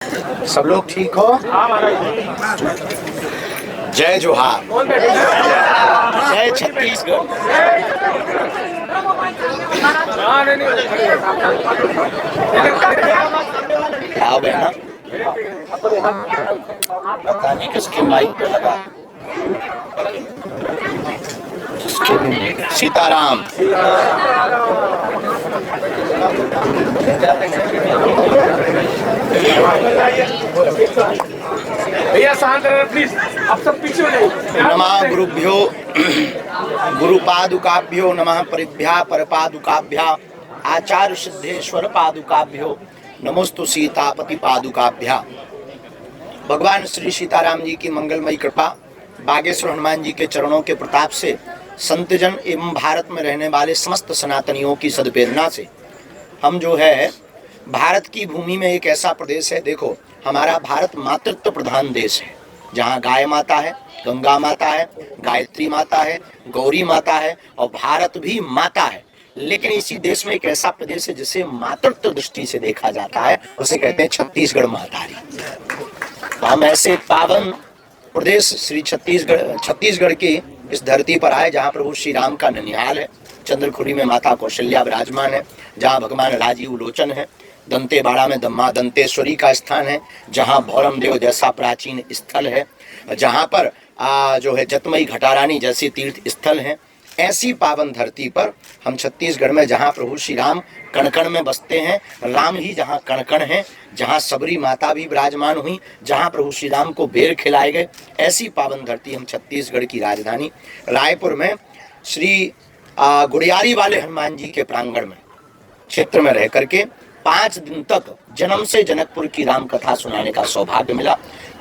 सब लोग ठीक हो? जय जोहार, जय छत्तीसगढ़। आओ बहना, पता नहीं किसके माइक पे लगा। सीताराम। भैया शांत रहे प्लीज, आप सब पीछे हो जाइए। नमः गुरुभ्यो गुरुपादुकाभ्यो नमः, परिभ्या परपादुकाभ्या आचार्य सिद्धेश्वर पादुकाभ्यो नमोस्तु सीतापति पादुकाभ्या। भगवान श्री सीताराम जी की मंगलमयी कृपा, बागेश्वर हनुमान जी के चरणों के प्रताप से, संतजन एवं भारत में रहने वाले समस्त सनातनियों की सद्प्रेरणा से हम जो है भारत की भूमि में एक ऐसा प्रदेश है, देखो हमारा भारत मातृत्व प्रधान देश है, जहाँ गाय माता है, गंगा माता है, गायत्री माता है, गौरी माता है और भारत भी माता है। लेकिन इसी देश में एक ऐसा प्रदेश है जिसे मातृत्व दृष्टि से देखा जाता है, उसे कहते हैं छत्तीसगढ़ मातारी। तो हम ऐसे पावन प्रदेश श्री छत्तीसगढ़ की इस धरती पर आए जहाँ प्रभु श्री राम का ननिहाल है, चंद्रखुरी में माता कौशल्या विराजमान है, जहाँ भगवान राजीव लोचन है, दंतेवाड़ा में मां दंतेश्वरी का स्थान है, जहाँ भौरम देव जैसा प्राचीन स्थल है, जहाँ पर जो है जतमई घटारानी जैसे तीर्थ स्थल हैं। ऐसी पावन धरती पर हम छत्तीसगढ़ में, जहाँ प्रभु श्री राम कण कण में बसते हैं, राम ही जहाँ कण कण हैं, जहाँ सबरी माता भी विराजमान हुई, जहाँ प्रभु श्री राम को बेर खिलाए गए, ऐसी पावन धरती हम छत्तीसगढ़ की राजधानी रायपुर में श्री गुड़ियारी वाले हनुमान जी के प्रांगण में क्षेत्र में रह करके 5 दिन तक जन्म से जनकपुर की राम कथा सुनाने का सौभाग्य मिला।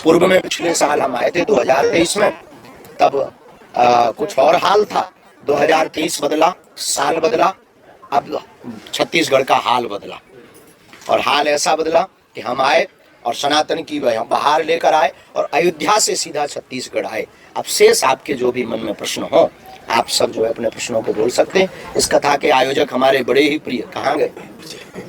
पूर्व में पिछले साल हम आए थे 2023 में, तब कुछ और हाल था। 2023 बदला, साल बदला, अब छत्तीसगढ़ का हाल बदला, और हाल ऐसा बदला कि हम आए और सनातन की बहार लेकर आए और अयोध्या से सीधा छत्तीसगढ़ आए। अब शेष आपके जो भी मन में प्रश्न हो, आप सब जो है अपने प्रश्नों को बोल सकते हैं। इस कथा के आयोजक हमारे बड़े ही प्रिय, कहाँ गए,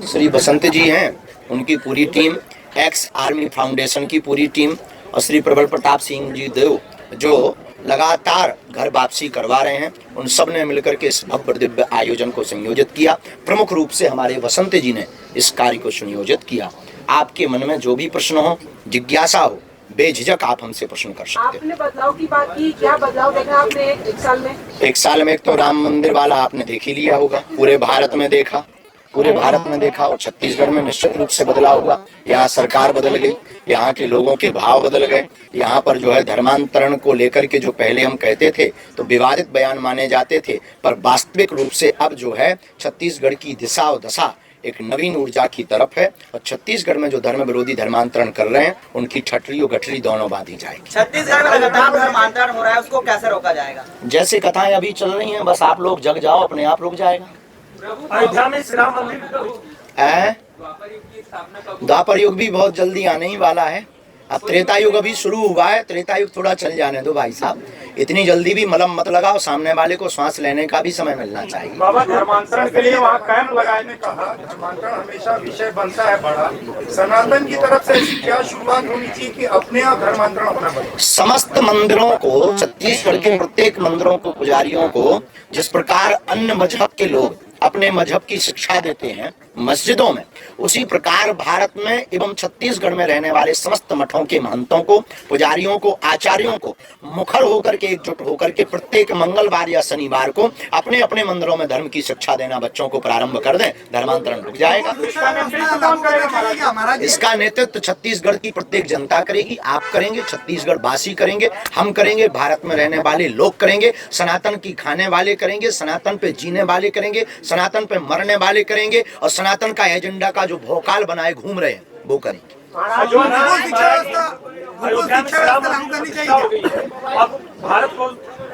श्री बसंत जी हैं, उनकी पूरी टीम, एक्स आर्मी फाउंडेशन की पूरी टीम, और श्री प्रबल प्रताप सिंह जी देव जो लगातार घर वापसी करवा रहे हैं, उन सब ने मिलकर के इस भव्य दिव्य आयोजन को संयोजित किया। प्रमुख रूप से हमारे वसंत जी ने इस कार्य को संयोजित किया। आपके मन में जो भी प्रश्न हो, जिज्ञासा हो, बेझिझक आप हमसे प्रश्न कर सकते हैं। आपने बदलाव की बात की, क्या बदलाव देखा आपने एक साल में? एक साल में एक तो राम मंदिर वाला आपने देख ही लिया होगा, पूरे भारत में देखा, पूरे भारत में देखा, और छत्तीसगढ़ में निश्चित रूप से बदलाव हुआ। यहाँ सरकार बदल गई, यहाँ के लोगों के भाव बदल गए। यहाँ पर जो है धर्मांतरण को लेकर के जो पहले हम कहते थे तो विवादित बयान माने जाते थे, पर वास्तविक रूप से अब जो है छत्तीसगढ़ की दिशा और दशा एक नवीन ऊर्जा की तरफ है, और छत्तीसगढ़ में जो धर्म विरोधी धर्मांतरण कर रहे हैं उनकी ठटरी और गठरी दोनों बांधी जाएगी। छत्तीसगढ़ में लगातार धर्मांतरण हो रहा है, उसको कैसे रोका जाएगा? जैसे कथाएं अभी चल रही हैं, बस आप लोग जग जाओ, अपने आप रुक जाएगा। अयोध्या में श्री राम मंदिर है, द्वापर युग भी बहुत जल्दी आने ही वाला है। अब त्रेता युग अभी शुरू हुआ है, त्रेता युग थोड़ा चल जाने दो भाई साहब, इतनी जल्दी भी मलम मत लगाओ, सामने वाले को सांस लेने का भी समय मिलना चाहिए। बाबा धर्मांतरण के लिए वहाँ कैंप लगाए ने कहा, धर्मांतरण हमेशा विषय बनता है बड़ा। सनातन की तरफ से ऐसी क्या शुरुआत होनी चाहिए कि अपने आप धर्मांतरण होना पड़े? समस्त मंदिरों को, छत्तीसगढ़ के प्रत्येक मंदिरों को, पुजारियों को जिस प्रकार अन्य मजहब के लोग अपने मजहब की शिक्षा देते हैं मस्जिदों में, उसी प्रकार भारत में एवं छत्तीसगढ़ में रहने वाले समस्त मठों के महंतों को, पुजारियों को, आचार्यों को मुखर होकर के, एकजुट होकर के प्रत्येक मंगलवार या शनिवार को अपने अपने मंदिरों में धर्म की शिक्षा देना बच्चों को प्रारंभ कर दें, धर्मांतरण रुक जाएगा। इसका नेतृत्व छत्तीसगढ़ की प्रत्येक जनता करेगी, आप करेंगे, छत्तीसगढ़ वासी करेंगे, हम करेंगे, भारत में रहने वाले लोग करेंगे, सनातन की खाने वाले करेंगे, सनातन पे जीने वाले करेंगे, सनातन पे मरने वाले करेंगे, और सनातन का एजेंडा का जो भोकाल बनाए घूम रहे हैं वो करेंगे। अब भारत को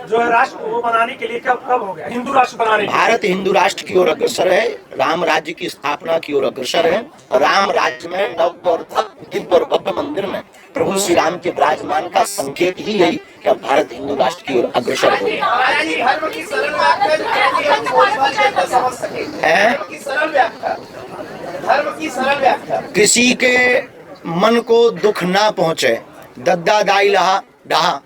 जो है राष्ट्र को बनाने के लिए कब हो गया, हिंदू राष्ट्र बनाने? भारत हिंदू राष्ट्र की ओर अग्रसर है, राम राज्य की स्थापना की ओर अग्रसर है। राम राज्य में नव और दिव्य और भव्य मंदिर में प्रभु श्री राम के विराजमान का संकेत ही यही कि अब भारत हिंदू राष्ट्र की ओर अग्रसर हो गया है। धर्म की सरल व्याख्या किसी के मन को दुख ना पहुंचे, दद्दा दाई लहा डहा,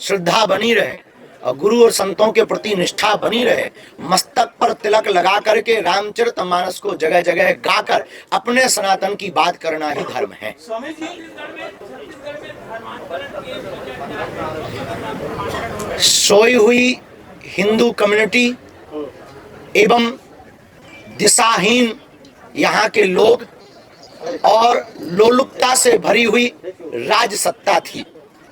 श्रद्धा बनी रहे और गुरु और संतों के प्रति निष्ठा बनी रहे, मस्तक पर तिलक लगा करके रामचरितमानस को जगह जगह गाकर अपने सनातन की बात करना ही धर्म है। सोई हुई हिंदू कम्युनिटी एवं दिशाहीन यहाँ के लोग और लोलुपता से भरी हुई राज सत्ता थी,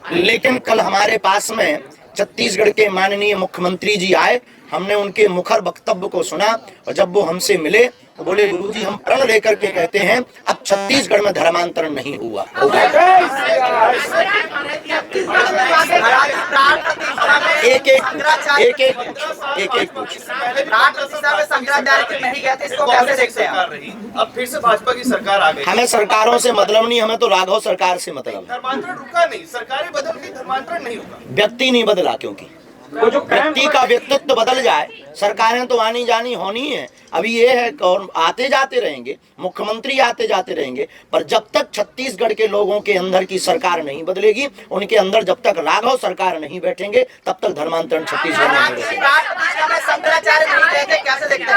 लेकिन कल हमारे पास में छत्तीसगढ़ के माननीय मुख्यमंत्री जी आए, हमने उनके मुखर वक्तव्य को सुना और जब वो हमसे मिले तो बोले गुरुजी हम प्रण लेकर के कहते हैं अब छत्तीसगढ़ में धर्मांतरण नहीं हुआ होगा। एक अब फिर से भाजपा की सरकार आ गई। हमें सरकारों से मतलब नहीं, हमें तो राघव सरकार से मतलब है। धर्मांतरण रुका नहीं, सरकारें बदल गई, धर्मांतरण नहीं रुका। व्यक्ति नहीं बदला, क्योंकि व्यक्ति का व्यक्तित्व बदल जाए, सरकारें तो आनी जानी होनी है। अभी ये है और आते जाते रहेंगे, मुख्यमंत्री आते जाते रहेंगे, पर जब तक छत्तीसगढ़ के लोगों के अंदर की सरकार नहीं बदलेगी, उनके अंदर जब तक राघव सरकार नहीं बैठेंगे, तब तक धर्मांतरण छत्तीसगढ़ में नहीं बैठेगा।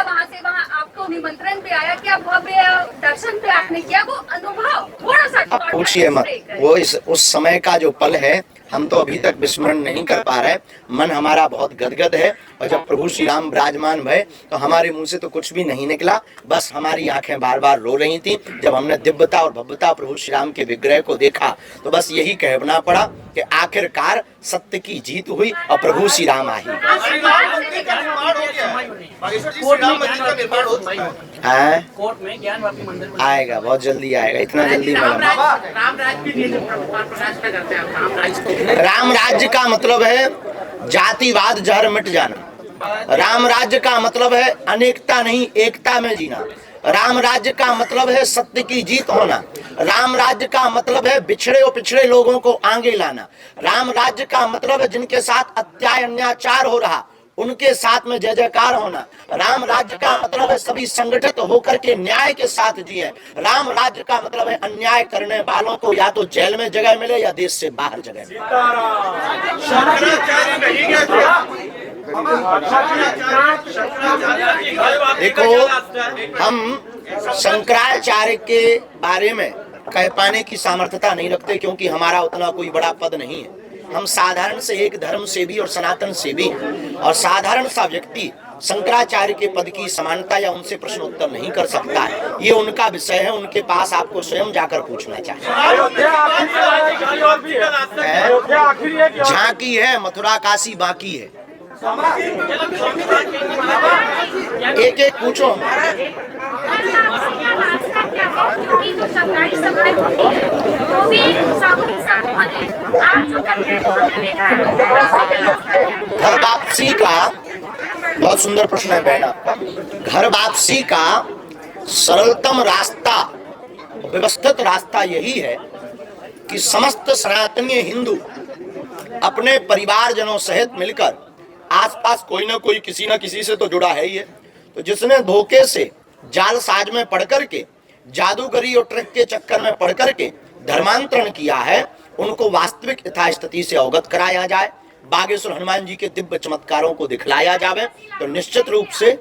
वहाँ से वहाँ आपको निमंत्रण पे आया, क्या भव्य दर्शन पे आपने किया, वो अनुभव थोड़ा सा अब पूछिए मत, वो उस समय का जो पल है हम तो अभी तक विस्मरण नहीं कर पा रहे। मन हमारा बहुत गदगद है और जब प्रभु श्री राम विराजमान भये तो हमारे मुंह से तो कुछ भी नहीं निकला, बस हमारी आंखें बार बार रो रही थी। जब हमने दिव्यता और भव्यता प्रभु श्री राम के विग्रह को देखा तो बस यही कहना पड़ा कि आखिरकार सत्य की जीत हुई और प्रभु श्री राम आई। कोर्ट में ज्ञानवापी मंदिर आएगा, बहुत जल्दी आएगा, इतना जल्दी राम राज्य का मतलब है जातिवाद जहर मिट जाना। राम राज्य का मतलब है अनेकता नहीं एकता में जीना। राम राज्य का मतलब है सत्य की जीत होना। राम राज्य का मतलब है बिछड़े और पिछड़े लोगों को आगे लाना। राम राज्य का मतलब है जिनके साथ अत्याचार हो रहा उनके साथ में जय जयकार होना। राम राज्य का मतलब है सभी संगठित होकर के न्याय के साथ जिए। राम राज्य का मतलब है अन्याय करने वालों को या तो जेल में जगह मिले या देश से बाहर जगह मिले। देखो, हम शंकराचार्य के बारे में कह पाने की सामर्थ्यता नहीं रखते, क्योंकि हमारा उतना कोई बड़ा पद नहीं है। हम साधारण से एक धर्म से भी और सनातन से भी, और साधारण सा व्यक्ति शंकराचार्य के पद की समानता या उनसे प्रश्न उत्तर नहीं कर सकता है। ये उनका विषय है, उनके पास आपको स्वयं जाकर पूछना चाहिए। झांकी है, मथुरा काशी बाकी है। एक एक पूछो। घर वापसी का बहुत सुंदर प्रश्न है बहन आपका। घर वापसी का सरलतम रास्ता, व्यवस्थित रास्ता यही है कि समस्त सनातनीय हिंदू अपने परिवारजनों सहित मिलकर, आसपास कोई ना कोई किसी न किसी से तो जुड़ा है ही है, तो जिसने धोखे से जाल साज में पड़ करके, जादूगरी और ट्रिक के चक्कर में पड़ करके धर्मांतरण किया है, उनको वास्तविक यथास्थिति से अवगत कराया जाए, बागेश्वर हनुमान जी के दिव्य चमत्कारों को दिखलाया जाए। तो निश्चित रूप से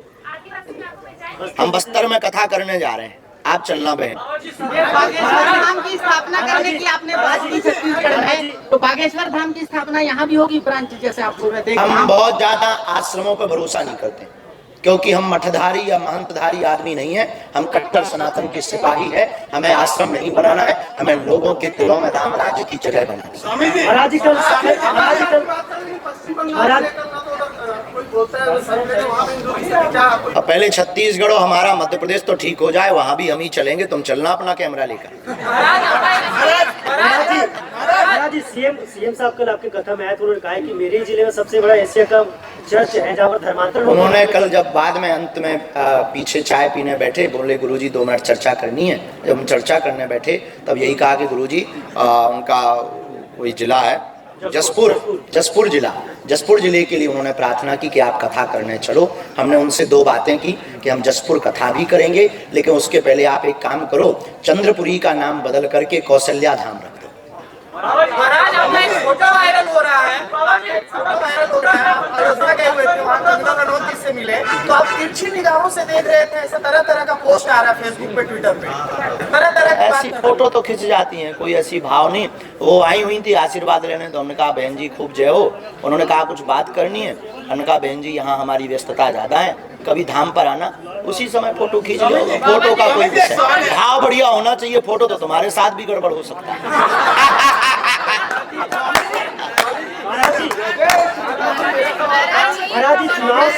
हम बस्तर में कथा करने जा रहे हैं, आप चलना बहन। बागेश्वर धाम की स्थापना करने की आपने बात की छत्तीसगढ़ में, तो बागेश्वर धाम की स्थापना यहाँ भी होगी ब्रांच, जैसे आपको मैं देख। हम बहुत ज्यादा आश्रमों पर भरोसा नहीं करते, क्योंकि हम मठधारी या महंतधारी आदमी नहीं है। हम कट्टर सनातन के सिपाही है। हमें आश्रम नहीं बनाना है, हमें लोगों के दिलों में राम राज्य की जगह बनानी है। पहले छत्तीसगढ़ और हमारा मध्य प्रदेश तो ठीक हो जाए, वहां भी हम ही चलेंगे। तुम चलना अपना कैमरा लेकर। सीएम साहब कल आपके कथा में आए तो उन्होंने कहा कि मेरे जिले में सबसे बड़ा एशिया का चर्च है जहाँ पर धर्मांतरण। उन्होंने कल जब बाद में अंत में पीछे चाय पीने बैठे, बोले गुरुजी 2 मिनट चर्चा करनी है। जब हम चर्चा करने बैठे तब यही कहा कि गुरुजी उनका कोई जिला है जसपुर जिले के लिए उन्होंने प्रार्थना की कि आप कथा करने चलो। हमने उनसे 2 बातें की कि हम जसपुर कथा भी करेंगे, लेकिन उसके पहले आप एक काम करो, चंद्रपुरी का नाम बदल करके कौशल्या धाम रख दो। महाराज अपना एक फोटो वायरल हो रहा है, फोटो वायरल हो रहा है, आप अयोध्या गए हुए थे, वहाँ कंगना रनौत जी से मिले, तो आप तिरछी निगाहों से देख रहे थे, ऐसा तरह तरह का पोस्ट आ रहा है फेसबुक पे, ट्विटर पे, तरह तरह की ऐसी फोटो तो खिंच जाती हैं, कोई ऐसी भाव नहीं। वो आई हुई थी आशीर्वाद लेने, तो हमने कहा बहन जी खूब जय हो। उन्होंने कहा कुछ बात करनी है, हमने कहा बहन जी यहाँ हमारी व्यस्तता ज्यादा है, कभी धाम पर आना, उसी समय फोटो खींच लो। फोटो का कोई विषय, भाव बढ़िया होना चाहिए। फोटो तो तुम्हारे साथ भी गड़बड़ हो सकता है। महाराज जी, चुनाव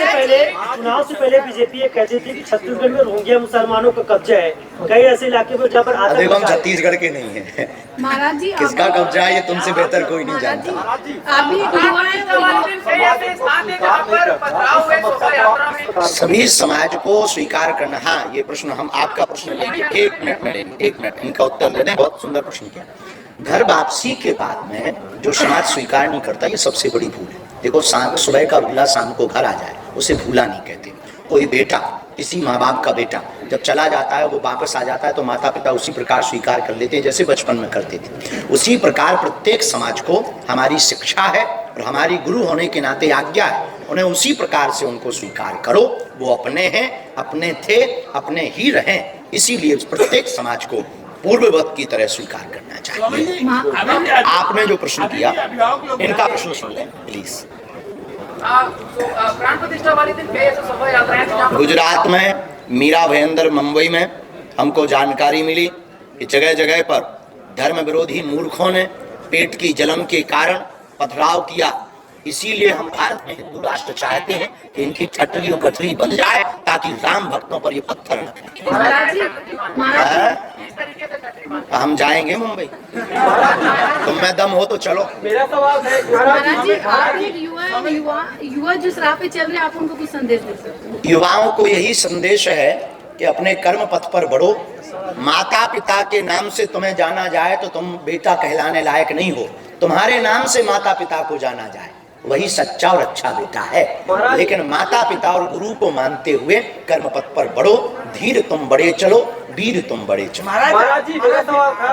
से पहले बीजेपी ये कहती थी कि छत्तीसगढ़ में रोहिंग्या मुसलमानों का कब्जा है, कई ऐसे इलाके में जहाँ पर देखो हम छत्तीसगढ़ के नहीं है, महाराज जी किसका कब्जा है ये तुमसे बेहतर कोई नहीं जानता। सभी समाज को स्वीकार करना। हाँ, ये प्रश्न हम आपका प्रश्न लेंगे, एक मिनट इनका उत्तर दे दें। बहुत सुंदर प्रश्न किया। घर वापसी के बाद में जो समाज स्वीकार नहीं करता, ये सबसे बड़ी भूल है। देखो, सुबह का भूला शाम को घर आ जाए, उसे भूला नहीं कहते। कोई बेटा, किसी माँ बाप का बेटा जब चला जाता है, वो वापस आ जाता है, तो माता पिता उसी प्रकार स्वीकार कर लेते हैं जैसे बचपन में करते थे। उसी प्रकार प्रत्येक समाज को हमारी शिक्षा है और हमारी गुरु होने के नाते आज्ञा है, उन्हें उसी प्रकार से उनको स्वीकार करो। वो अपने हैं, अपने थे, अपने ही रहें। इसीलिए प्रत्येक समाज को पूर्ववत की तरह स्वीकार करना चाहिए। आपने जो प्रश्न किया, इनका प्रश्न सुन लें प्लीज। प्राण प्रतिष्ठा वाले दिन शोभा यात्रा गुजरात में मीरा भयंदर, मुंबई में हमको जानकारी मिली कि जगह जगह पर धर्म विरोधी मूर्खों ने पेट की जलन के कारण पथराव किया। इसीलिए हम भारत में हिंदू राष्ट्र चाहते हैं कि इनकी छटरी और गठरी बन जाए, ताकि राम भक्तों पर ये पत्थर न फेंके। हम जाएंगे मुंबई, तुम में दम हो तो चलो। मेरा सवाल है महाराज जी, आप एक युवा जिस राह पे चल रहे हैं, आप उनको कुछ संदेश दे सकते हैं? युवाओं को यही संदेश है कि अपने कर्म पथ पर बढ़ो। माता पिता के नाम से तुम्हें जाना जाए तो तुम बेटा कहलाने लायक नहीं हो। तुम्हारे नाम से माता पिता को जाना जाए, वही सच्चा और अच्छा बेटा है। लेकिन माता पिता और गुरु को मानते हुए कर्म पथ पर बढ़ो। धीर तुम बड़े चलो, वीर तुम बड़े चलो। महाराज जी, मेरा सवाल था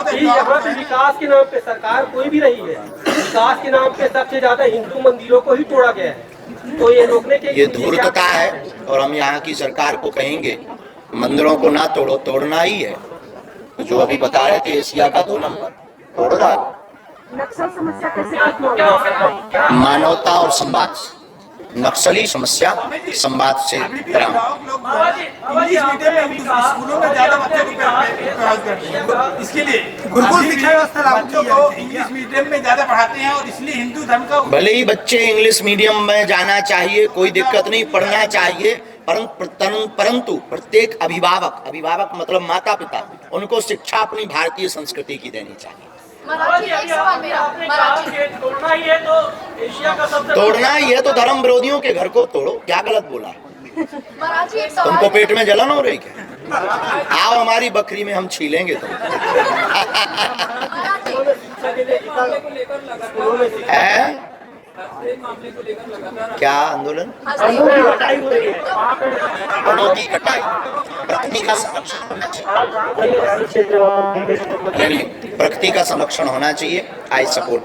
कि यहाँ पे विकास के नाम पे सरकार कोई भी रही है, विकास के नाम पे सबसे ज्यादा हिंदू मंदिरों को ही तोड़ा गया है, तो ये रोकने के ये धूर्तता है। और हम यहाँ की सरकार को कहेंगे मंदिरों को ना तोड़ो, तोड़ना ही है। जो अभी बता रहे थे एशिया का 2 नंबर तोड़ना। नक्सल समस्या कैसे मानवता और संवाद, नक्सली समस्या संवाद से ग्राम। स्कूलों में ज्यादा बच्चे इसके लिए गुरुकुल शिक्षा व्यवस्था लागू को इंग्लिश मीडियम में ज्यादा पढ़ाते हैं, और इसलिए हिंदू धर्म का भले ही बच्चे इंग्लिश मीडियम में जाना चाहिए, कोई दिक्कत नहीं, पढ़ना चाहिए, परंतु प्रत्येक अभिभावक मतलब माता पिता, उनको शिक्षा अपनी भारतीय संस्कृति की देनी चाहिए। तोड़ना ही है तो धर्म विरोधियों के घर को तोड़ो, क्या गलत बोला? तुमको पेट में जलन हो रही क्या? आओ हमारी बकरी में हम छीलेंगे तुम। क्या आंदोलन? प्रकृति का संरक्षण होना चाहिए। I support.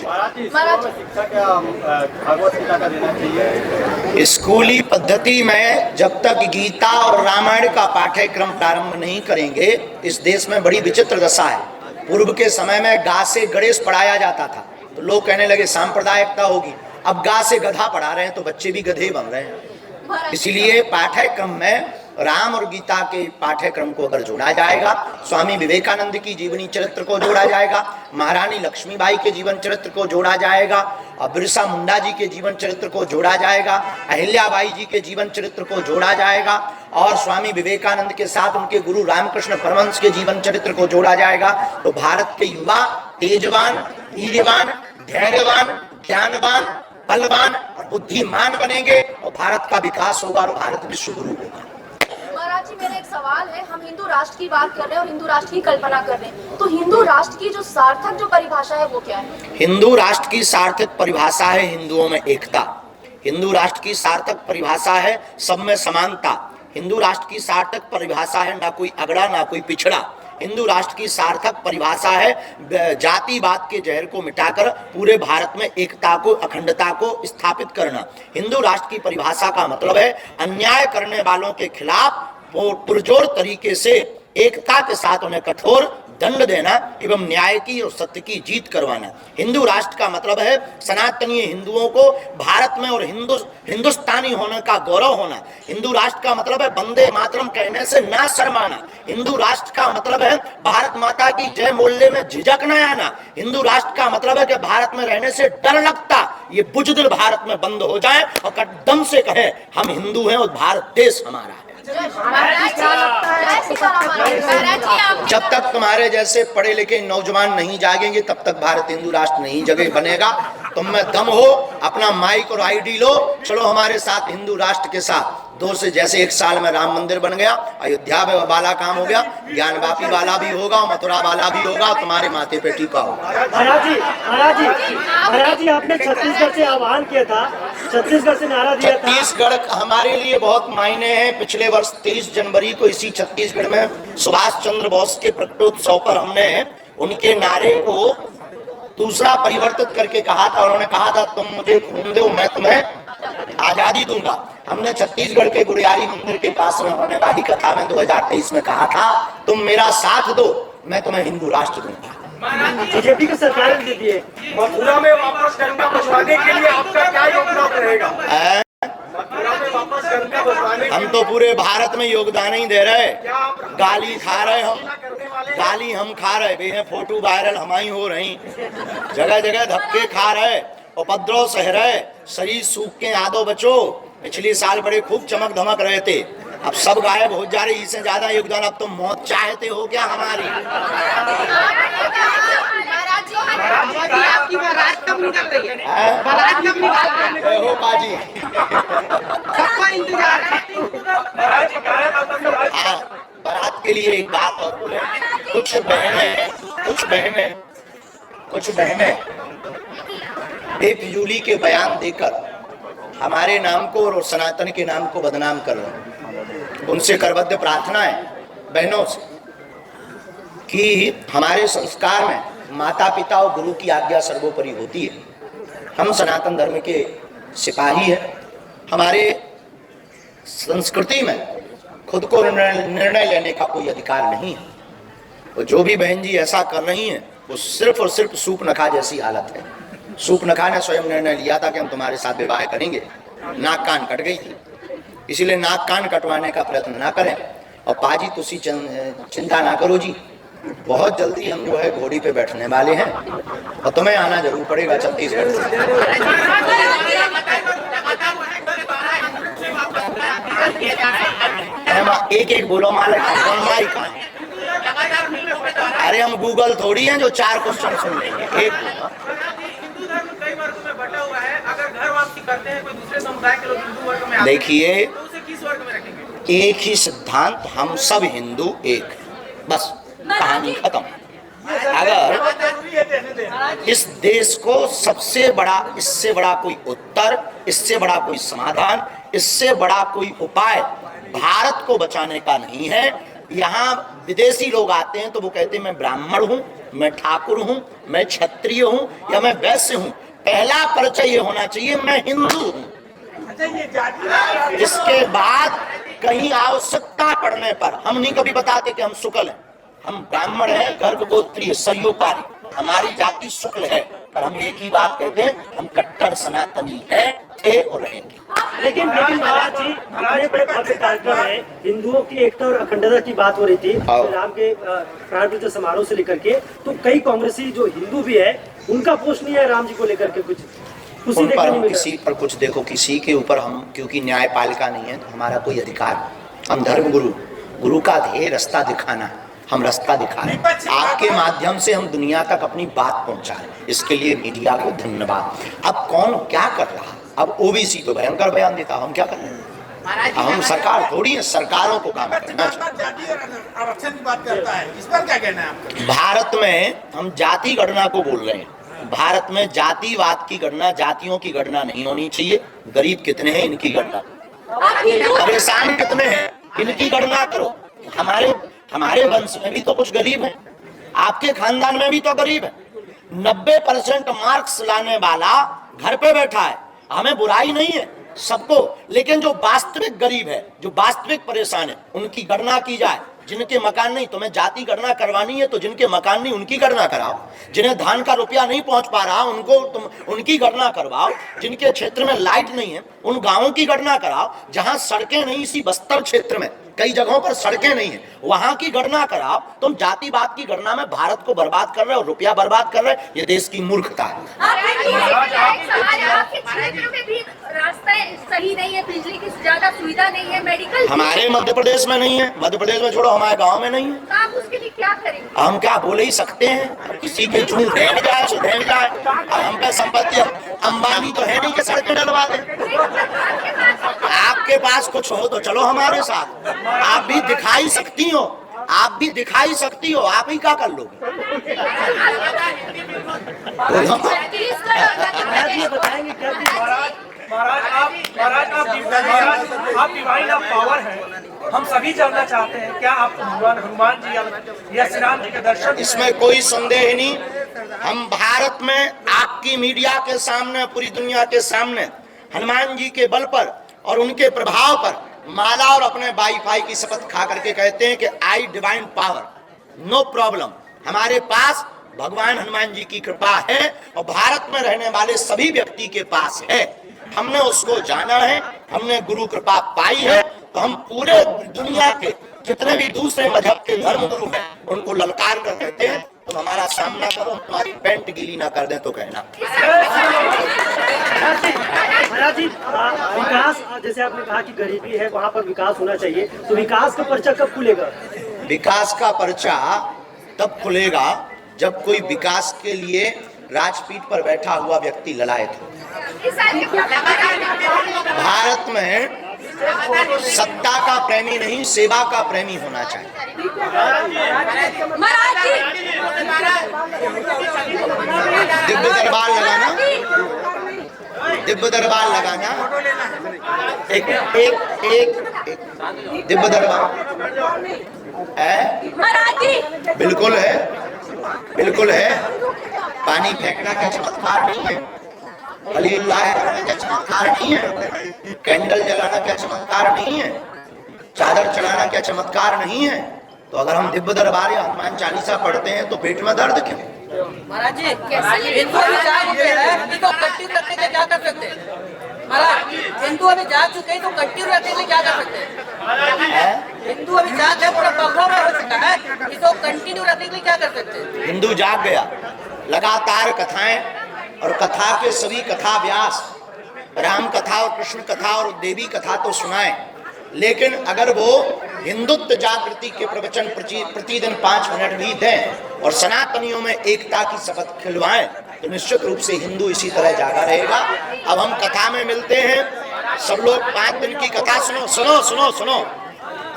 स्कूली पद्धति में जब तक गीता और रामायण का पाठ्यक्रम प्रारंभ नहीं करेंगे, इस देश में बड़ी विचित्र दशा है। पूर्व के समय में गा से गणेश पढ़ाया जाता था, तो लोग कहने लगे सांप्रदायिकता होगी। अब गा से गधा पढ़ा रहे हैं तो बच्चे भी गधे बन रहे हैं। इसलिए पाठ्यक्रम में राम और गीता के पाठ्यक्रम को अगर जोड़ा जाएगा, स्वामी विवेकानंद की जीवनी चरित्र को जोड़ा जाएगा, महारानी लक्ष्मीबाई के जीवन चरित्र को जोड़ा जाएगा, और बिरसा मुंडा जी के जीवन चरित्र को जोड़ा जाएगा, अहिल्याबाई जी के जीवन चरित्र को जोड़ा जाएगा, और स्वामी विवेकानंद के साथ उनके गुरु रामकृष्ण परमहंस के जीवन चरित्र को जोड़ा जाएगा, तो भारत के युवा तेजवान, वीर्यवान, धैर्यवान, ज्ञानवान, बलवान और बुद्धिमान बनेंगे, और भारत का विकास होगा और भारत विश्व गुरु होगा। महाराज जी मेरा एक सवाल है, हम हिंदू राष्ट्र की बात कर रहे हैं और हिंदू राष्ट्र की कल्पना कर रहे हैं, तो हिंदू राष्ट्र की जो सार्थक जो परिभाषा है वो क्या है? हिंदू राष्ट्र की सार्थक परिभाषा है हिंदुओं में एकता। हिंदू राष्ट्र की सार्थक परिभाषा है सब में समानता। हिंदू राष्ट्र की सार्थक परिभाषा है ना कोई अगड़ा ना कोई पिछड़ा। हिंदू राष्ट्र की सार्थक परिभाषा है जातिवाद के जहर को मिटाकर पूरे भारत में एकता को, अखंडता को स्थापित करना। हिंदू राष्ट्र की परिभाषा का मतलब है अन्याय करने वालों के खिलाफ पुरजोर तरीके से एकता के साथ उन्हें कठोर दंड देना एवं न्याय की और सत्य की जीत करवाना। हिंदू राष्ट्र का मतलब है सनातनीय हिंदुओं को भारत में और हिंदुस्तानी होने का गौरव होना। हिंदू राष्ट्र का मतलब है वंदे मातरम कहने से ना शर्माना। हिंदू राष्ट्र का मतलब है भारत माता की जय बोलने में झिझक न आना। हिंदू राष्ट्र का मतलब है कि भारत में रहने से डर लगता ये बुजदिल भारत में बंद हो जाए और कदम से कहे हम हिंदू हैं और भारत देश हमारा है। जब तक तुम्हारे जैसे पढ़े लिखे नौजवान नहीं जागेंगे तब तक भारत हिंदू राष्ट्र नहीं जगह बनेगा। तुम में दम हो अपना माइक और आईडी लो, चलो हमारे साथ हिंदू राष्ट्र के साथ। दो से जैसे एक साल में राम मंदिर बन गया, अयोध्या में वाला काम हो गया, ज्ञानवापी वाला भी होगा, मथुरा वाला भी होगा, तुम्हारे माथे पे टीका होगा। महाराज जी आपने छत्तीसगढ़ से आह्वान किया था, छत्तीसगढ़ से नारा दिया था। छत्तीसगढ़ हमारे लिए बहुत मायने हैं। पिछले वर्ष 23 जनवरी को इसी छत्तीसगढ़ में सुभाष चंद्र बोस के प्रकटोत्सव पर हमने उनके नारे को दूसरा परिवर्तित करके कहा था। उन्होंने कहा था तुम मुझे खून दो मैं तुम्हें आजादी दूंगा। हमने छत्तीसगढ़ के गुड़ियारी मंदिर के पास में होने वाली कथा में 2023 में कहा था तुम मेरा साथ दो मैं तुम्हें हिंदू राष्ट्र दूंगा। बीजेपी की सरकार ने दी है। मथुरा में वापस गंगा बसवाने के लिए आपका क्या योगदान रहेगा? हम तो पूरे भारत में योगदान ही दे रहे। गाली खा रहे गाली हम खा रहे वे हैं, फोटो वायरल हमारी हो रही, जगह जगह धक्के खा रहे, उपद्रव सह रहे, शरीर सूख के यादों बचो। पिछले साल बड़े खूब चमक धमक रहे थे, अब सब गायब हो जा रहे। इससे ज्यादा योगदान अब तो मौत चाहते हो क्या हमारी? आपकी बारात कब निकल रही है? बारात कब निकल रही हो बाजी? सबका इंतजार है। बारात के लिए एक बात और बोले, कुछ बहनें बेफिजूली के बयान देकर हमारे नाम को और सनातन के नाम को बदनाम कर रहे हैं। उनसे करबद्ध प्रार्थना है बहनों से कि हमारे संस्कार में माता पिता और गुरु की आज्ञा सर्वोपरि होती है। हम सनातन धर्म के सिपाही हैं। हमारे संस्कृति में खुद को निर्णय लेने का कोई अधिकार नहीं है। और जो भी बहन जी ऐसा कर रही हैं वो सिर्फ और सिर्फ सूपनखा जैसी हालत है। सूपनखा ने स्वयं निर्णय लिया था कि हम तुम्हारे साथ विवाह करेंगे, नाक कान कट गई थी, इसीलिए नाक कान कटवाने का प्रयत्न ना करें। और पाजी तुसी चिंता ना करो जी, बहुत जल्दी हम जो है घोड़ी पे बैठने वाले हैं और तुम्हें आना जरूर पड़ेगा छत्तीसगढ़ से। एक एक बोलो मालिक। अरे हम गूगल थोड़ी हैं जो 4 क्वेश्चन सुन लेंगे। एक देखिए एक ही सिद्धांत, हम सब हिंदू एक, बस कहानी खत्म। अगर इस देश को सबसे बड़ा, इससे बड़ा कोई उत्तर, इससे बड़ा कोई समाधान, इससे बड़ा कोई उपाय भारत को बचाने का नहीं है। यहाँ विदेशी लोग आते हैं तो वो कहते हैं मैं ब्राह्मण हूँ, मैं ठाकुर हूँ, मैं क्षत्रिय हूँ या मैं वैश्य हूँ। पहला परिचय ये होना चाहिए मैं हिंदू हूँ। इसके बाद कहीं आवश्यकता पड़ने पर हम नहीं कभी बताते कि हम शुक्ल हैं, हम ब्राह्मण हैं, गर्भगोत्रीय संयोपारी, हमारी जाति शुक्ल है, पर हम एक ही बात कहते हैं हम कट्टर सनातनी है, थे और रहेंगे। लेकिन महाराज जी हमारे बड़े भव्य कार्यक्रम है, हिंदुओं की एकता और अखंडता की बात हो रही थी राम के प्राण प्रतिष्ठा समारोह से लेकर के, तो कई कांग्रेसी जो हिंदू भी है उनका पोस्ट नहीं है राम जी को लेकर के कुछ उन पर हम किसी पर कुछ देखो, किसी के ऊपर हम, क्योंकि न्यायपालिका नहीं है तो हमारा कोई अधिकार, हम धर्म गुरु का ध्येय रास्ता दिखाना, हम रास्ता दिखा रहे हैं। आपके माध्यम से हम दुनिया तक अपनी बात पहुंचाएं, इसके लिए मीडिया को धन्यवाद। अब कौन क्या कर रहा, अब ओबीसी तो भयंकर बयान देता, हम क्या कर रहे हैं? हम सरकार थोड़ी है, सरकारों को काम करना चाहिए। आरक्षण की बात करता है, इस पर क्या कहना है आपका? भारत में हम जाति गणना को बोल रहे हैं। भारत में जातिवाद की गणना, जातियों की गणना नहीं होनी चाहिए। गरीब कितने हैं इनकी गणना, परेशान कितने हैं इनकी गणना करो। हमारे वंश में भी तो कुछ गरीब हैं, आपके खानदान में भी तो गरीब है। 90% मार्क्स लाने वाला घर पे बैठा है, हमें बुराई नहीं है सबको, लेकिन जो वास्तविक गरीब है, जो वास्तविक परेशान है, उनकी गणना की जाए। जिनके मकान नहीं, तुम्हें जाति गणना करवानी है तो जिनके मकान नहीं उनकी गणना कराओ। जिन्हें धान का रुपया नहीं पहुंच पा रहा उनको तुम उनकी गणना करवाओ। जिनके क्षेत्र में लाइट नहीं है उन गांवों की गणना कराओ। जहां सड़कें नहीं, इसी बस्तर क्षेत्र में कई जगहों पर सड़कें नहीं है, वहां की गणना कराओ। तुम जातिवाद की गणना में भारत को बर्बाद कर रहे हो, रुपया बर्बाद कर रहे हो। ये देश की मूर्खता है। आपके क्षेत्र में भी रास्ते सही नहीं है, बिजली की ज्यादा सुविधा नहीं है, मेडिकल हमारे मध्य प्रदेश में नहीं है, मध्य प्रदेश में छोड़ो, हमारे गांव में नहीं है। तो आप उसके लिए क्या करेंगे? हम क्या बोले ही सकते हैं, किसी के झूठ ढेर जाए सो ढेर जाए। हम पे संपत्ति, अंबानी तो है नहीं कि सड़कें डलवा दे। आपके पास कुछ हो तो चलो हमारे साथ, आप भी दिखाई सकती हो, आप भी दिखाई सकती हो, आप ही क्या कर लोगे? बताएंगे क्या आप डिवाइन ऑफ पावर हैं, हम सभी जानना चाहते हैं क्या आप भगवान हनुमान जी या श्री राम जी के दर्शन? इसमें कोई संदेह नहीं। हम भारत में आपकी मीडिया के सामने, पूरी दुनिया के सामने हनुमान जी के बल पर और उनके प्रभाव पर माला और अपने वाईफाई की शपथ खा करके कहते हैं कि आई डिवाइन पावर, नो प्रॉब्लम। हमारे पास भगवान हनुमान जी की कृपा है और भारत में रहने वाले सभी व्यक्ति के पास है। हमने उसको जाना है, हमने गुरु कृपा पाई है, तो हम पूरे दुनिया के जितने भी दूसरे मजहब के धर्म गुरु हैं उनको ललकार कर कहते हैं, तुम हमारा सामना करो, तुम्हारी पैंट गीली ना कर दें तो कहना। महाराज जी, विकास, जैसे आपने कहा कि गरीबी है, वहाँ पर विकास होना चाहिए, तो विकास का पर्चा कब खुलेगा? विकास का पर्चा तब खुलेगा जब कोई विकास के लिए राजपीठ पर बैठा हुआ व्यक्ति ललायत हो। भारत में सत्ता का प्रेमी नहीं, सेवा का प्रेमी होना चाहिए। दिव्य दरबार लगाना, दिव्य दरबार लगाना, एक एक एक दिव्य दरबार है, बिल्कुल है, बिल्कुल है। पानी फेंकना क्या चमत्कार नहीं है, अल्लाह क्या चमत्कार नहीं है, कैंडल जलाना क्या चमत्कार नहीं है, चादर चढ़ाना क्या चमत्कार नहीं है। तो अगर हम दिव्य दरबार या हनुमान चालीसा पढ़ते हैं तो पेट में दर्द क्यों? महाराज जी, हिंदू अभी जाग चुके हैं तो कंटिन्यू रखने के क्या कर सकते हैं? महाराज, हिंदू अभी जाग चुके हैं तो कंटिन्यू रखने के क्या कर सकते हैं? हिंदू अभी जाग है, पूरा पगला में हो चुका है, इसको कंटिन्यू रखने के लिए क्या कर सकते हैं? हिंदू जाग गया, लगातार कथाएं और कथा के सभी कथा व्यास, राम कथा और कृष्ण कथा और देवी कथा तो सुनाएं, लेकिन अगर वो हिंदुत्व जागृति के प्रवचन प्रतिदिन 5 मिनट भी दें और सनातनियों में एकता की शपथ खिलवाएं तो निश्चित रूप से हिंदू इसी तरह जागा रहेगा। अब हम कथा में मिलते हैं, सब लोग 5 दिन की कथा सुनो सुनो सुनो सुनो।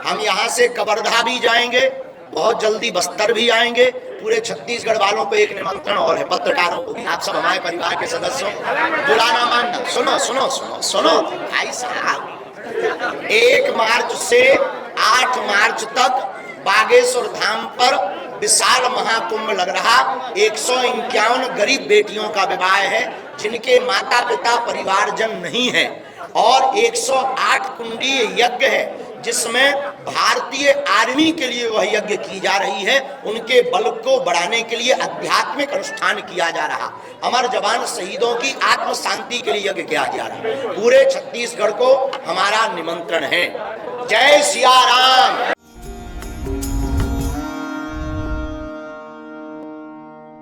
हम यहाँ से कवर्धा भी जाएंगे, बहुत जल्दी बस्तर भी आएंगे। पूरे छत्तीसगढ़ वालों को एक निमंत्रण और है, पत्रकारों को भी, आप सब हमारे परिवार के सदस्यों, बुलाना मानना। सुनो सुनो सुनो सुनो भाई साहब, 1 मार्च से 8 मार्च तक बागेश्वर धाम पर विशाल महाकुंभ लग रहा। 151 गरीब बेटियों का विवाह है जिनके माता पिता परिवारजन नहीं है, और 108 कुंडीय यज्ञ है जिसमें भारतीय आर्मी के लिए वह यज्ञ की जा रही है। उनके बल को बढ़ाने के लिए आध्यात्मिक अनुष्ठान किया जा रहा। अमर जवान शहीदों की आत्म शांति के लिए यज्ञ किया जा रहा। पूरे छत्तीसगढ़ को हमारा निमंत्रण है। जय सिया राम।